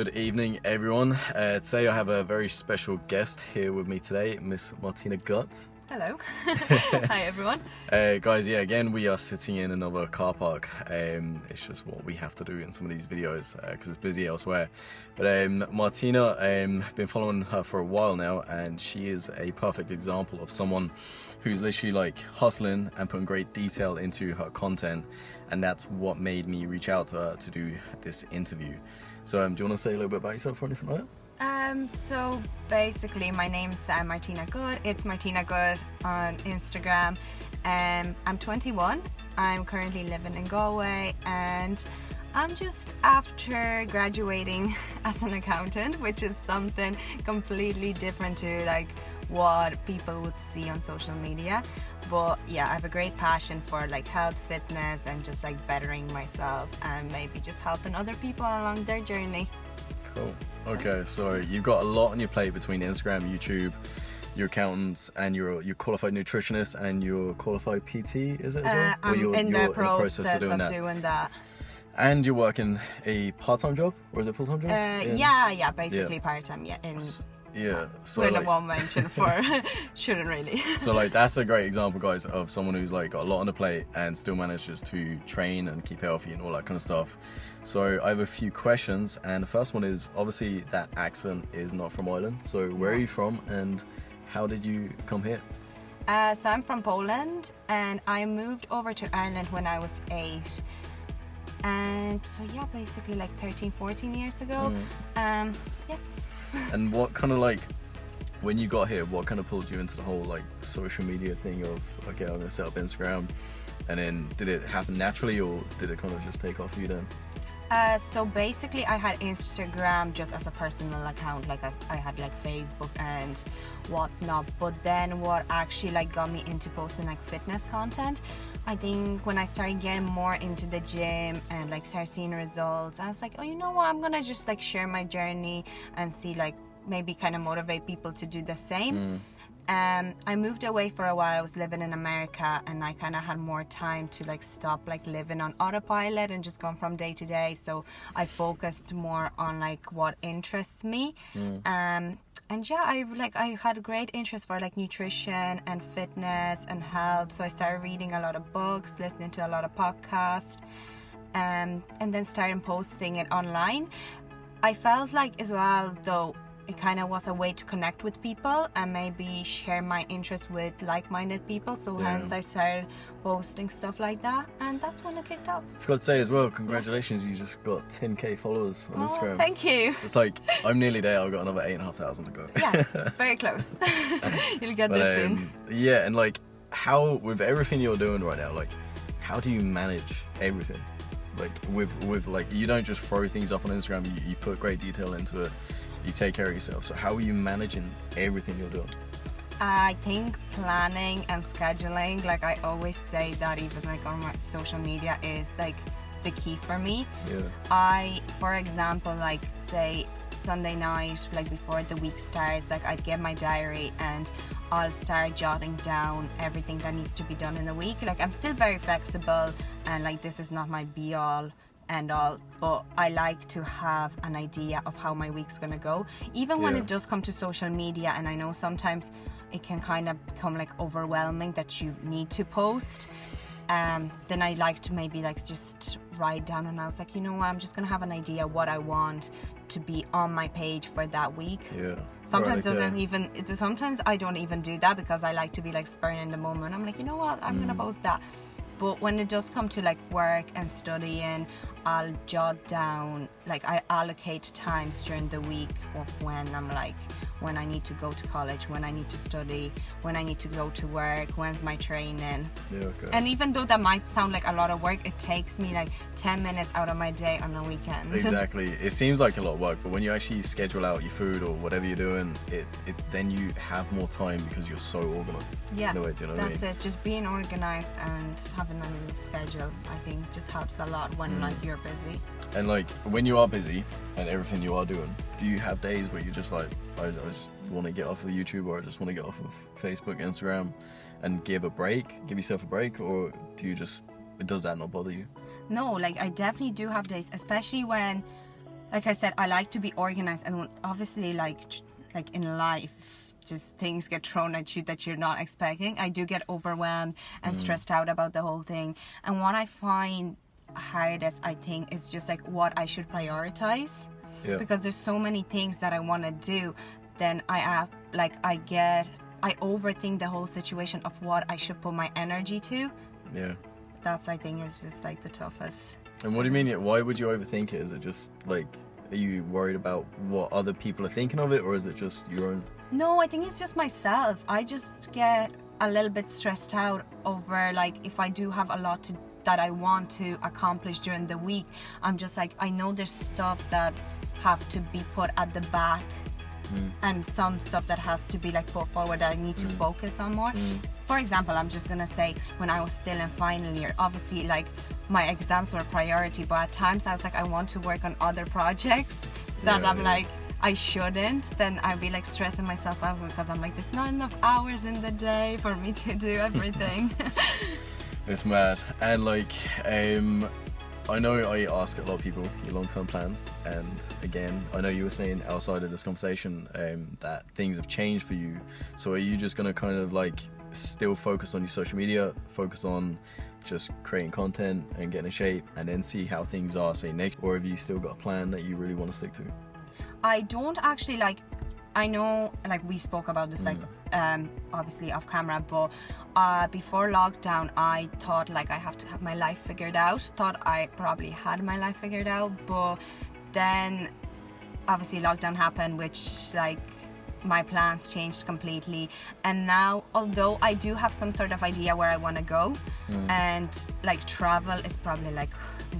Good evening, everyone. Today I have a very special guest here with me today, Miss Martyna Gut. Hello. Hi, everyone. Guys, yeah, again, we are sitting in another car park. It's just what we have to do in some of these videos because it's busy elsewhere. But Martyna, been following her for a while now, and she is a perfect example of someone who's literally like hustling and putting great detail into her content, and that's what made me reach out to her to do this interview. So do you want to say a little bit about yourself or anything like that? So basically my name's Martyna Gut. It's Martyna Gut on Instagram. I'm 21. I'm currently living in Galway, and I'm just after graduating as an accountant, which is something completely different to like what people would see on social media. But yeah, I have a great passion for like health, fitness, and just like bettering myself and maybe just helping other people along their journey. Cool. Okay, so you've got a lot on your plate between Instagram, YouTube, your accountants, and your qualified nutritionist and your qualified PT, is it as well? I'm in the process of doing that. And you're working a part-time job, or is it full-time job? Yeah, basically part-time, Yeah, so well, like, I won't mention for shouldn't really. So like that's a great example, guys, of someone who's like got a lot on the plate and still manages to train and keep healthy and all that kind of stuff. So I have a few questions, and the first one is, obviously that accent is not from Ireland, so where are you from and how did you come here? So I'm from Poland, and I moved over to Ireland when I was 8. And so yeah, basically like 13-14 years ago. Yeah. And what kind of like, when you got here, what kind of pulled you into the whole like social media thing of, okay, I'm gonna set up Instagram, and then did it happen naturally or did it kind of just take off for you then? So basically I had Instagram just as a personal account, like I had like Facebook and whatnot, but then what actually like got me into posting like fitness content, I think when I started getting more into the gym and like started seeing results, I was like, oh, you know what, I'm gonna just like share my journey and see like maybe kind of motivate people to do the same. I moved away for a while. I was living in America, and I kind of had more time to like stop like living on autopilot and just going from day to day. So I focused more on like what interests me. And yeah, I had a great interest for like nutrition and fitness and health. So I started reading a lot of books, listening to a lot of podcasts, and then started posting it online. I felt like as well though, it kind of was a way to connect with people and maybe share my interest with like-minded people. So hence I started posting stuff like that, and that's when it kicked off. I forgot to say as well, congratulations, you just got 10k followers on Instagram. Thank you. It's like, I'm nearly there, I've got another 8,500 to go. Yeah, very close. You'll get there soon. Yeah, and like, how, with everything you're doing right now, like, how do you manage everything? Like, with like, you don't just throw things up on Instagram, you put great detail into it. You take care of yourself. So how are you managing everything you're doing? I think planning and scheduling, like I always say that even like on my social media, is like the key for me. I, for example, like say Sunday night, like before the week starts, like I'd get my diary and I'll start jotting down everything that needs to be done in the week. Like I'm still very flexible, and like this is not my be all and all, but I like to have an idea of how my week's gonna go, even when it does come to social media. And I know sometimes it can kind of become like overwhelming that you need to post, then I like to maybe like just write down, and I was like, you know what, I'm just gonna have an idea what I want to be on my page for that week. Sometimes sometimes I don't even do that because I like to be like spurring in the moment. I'm like, you know what, I'm gonna post that. But when it does come to like work and studying, I'll jot down, like I allocate times during the week of when I'm like, when I need to go to college, when I need to study, when I need to go to work, when's my training. And even though that might sound like a lot of work, it takes me like 10 minutes out of my day on a weekend. Exactly. It seems like a lot of work, but when you actually schedule out your food or whatever you're doing, then you have more time because you're so organized. Yeah, do you know what I mean? it. Just being organized and having a schedule, I think, just helps a lot when like you're busy. And like when you are busy and everything you are doing, do you have days where you're just like, I just want to get off of YouTube, or I just want to get off of Facebook, Instagram, and give yourself a break, or does that not bother you? No, like I definitely do have days, especially when like I said, I like to be organized, and obviously like in life, just things get thrown at you that you're not expecting. I do get overwhelmed and stressed out about the whole thing. And what I find hardest, I think, is just like what I should prioritize. Yeah. Because there's so many things that I want to do, then I overthink the whole situation of what I should put my energy to. Yeah. That's, I think, is just like the toughest. And what do you mean? Why would you overthink it? Is it just like, are you worried about what other people are thinking of it, or is it just your own? No, I think it's just myself. I just get a little bit stressed out over like if I do have a lot that I want to accomplish during the week. I'm just like, I know there's stuff that have to be put at the back and some stuff that has to be like put forward that I need to focus on more. For example, I'm just gonna say, when I was still in final year, obviously like my exams were priority, but at times I was like, I want to work on other projects that I'm like, I shouldn't. Then I'd be like stressing myself out because I'm like, there's not enough hours in the day for me to do everything. It's mad. And like, I know I ask a lot of people your long-term plans, and again, I know you were saying outside of this conversation that things have changed for you. So are you just gonna kind of like still focus on your social media, focus on just creating content and getting in shape, and then see how things are, say, next? Or have you still got a plan that you really want to stick to? I don't actually like, I know like we spoke about this like obviously off camera, but before lockdown I thought like I have to have my life figured out. Thought I probably had my life figured out, but then obviously lockdown happened, which like my plans changed completely. And now, although I do have some sort of idea where I want to go, and like travel is probably like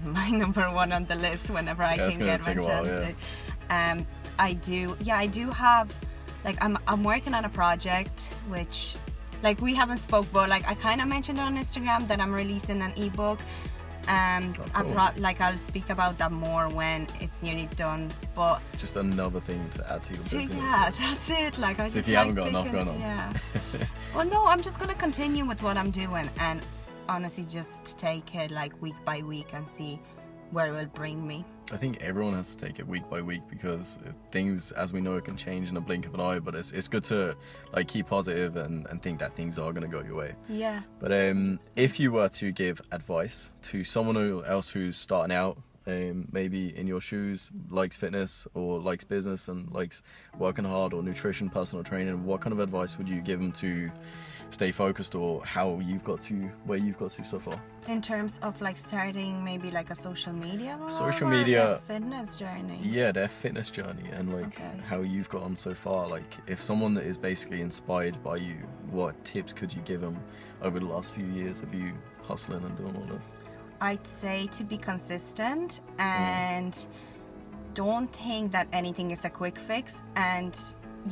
my number one on the list whenever I can get my chance. I do have like, I'm working on a project which like we haven't spoke, but like I kind of mentioned on Instagram that I'm releasing an ebook. Cool. I'll speak about that more when it's nearly done, but just another thing to add to your business. Yeah, that's it. Like, I so just if you haven't got enough going on. Yeah. Well, no, I'm just gonna continue with what I'm doing and honestly just take it like week by week and see where it will bring me. I think everyone has to take it week by week because things, as we know, can change in a blink of an eye, but it's good to like keep positive and think that things are going to go your way. Yeah. But if you were to give advice to someone else who's starting out, maybe in your shoes, likes fitness or likes business and likes working hard or nutrition, personal training, what kind of advice would you give them to stay focused, or how you've got to where you've got to so far? In terms of like starting maybe like a social media fitness journey? Yeah, their fitness journey, and like how you've got on so far. Like if someone that is basically inspired by you, what tips could you give them over the last few years of you hustling and doing all this? I'd say to be consistent and don't think that anything is a quick fix, and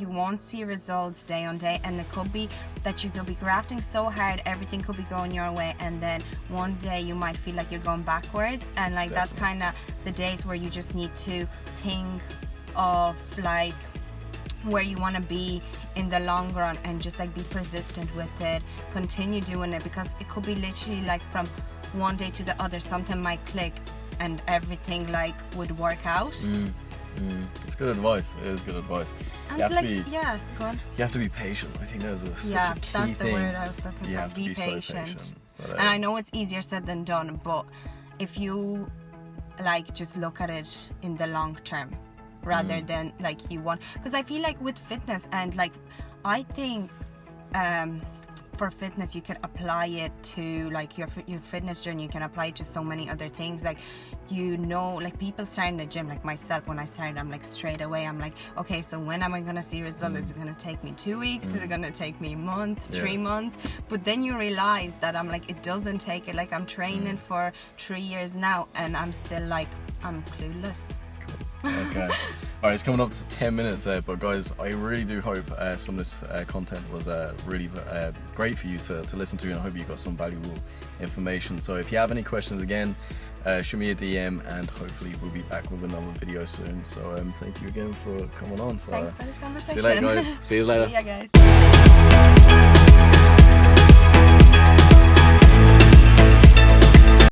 you won't see results day on day, and it could be that you could be grafting so hard, everything could be going your way, and then one day you might feel like you're going backwards, and like that's kind of the days where you just need to think of like where you want to be in the long run and just like be persistent with it, continue doing it, because it could be literally like from one day to the other something might click and everything like would work out. It's good advice. It is good advice. And you have like, to be, go on. You have to be patient. I think that's such a key that's the thing. word I was looking for. You have to be patient. so patient. But, and I know it's easier said than done, but if you like just look at it in the long term rather than like you want, because I feel like with fitness and like I think for fitness you can apply it to like your fitness journey, you can apply it to so many other things. Like, you know, like people start in the gym, like myself, when I started, I'm like straight away I'm like, okay, so when am I gonna see results? Is it gonna take me 2 weeks? Is it gonna take me a month, 3 months? But then you realize that I'm like, it doesn't take it. Like, I'm training for 3 years now and I'm still like, I'm clueless. Okay. Alright, it's coming up to 10 minutes there, but guys, I really do hope some of this content was really great for you to listen to, and I hope you got some valuable information. So if you have any questions, again, shoot me a DM and hopefully we'll be back with another video soon. So thank you again for coming on. So, thanks for this conversation. See you later, guys. See you later. See ya, guys.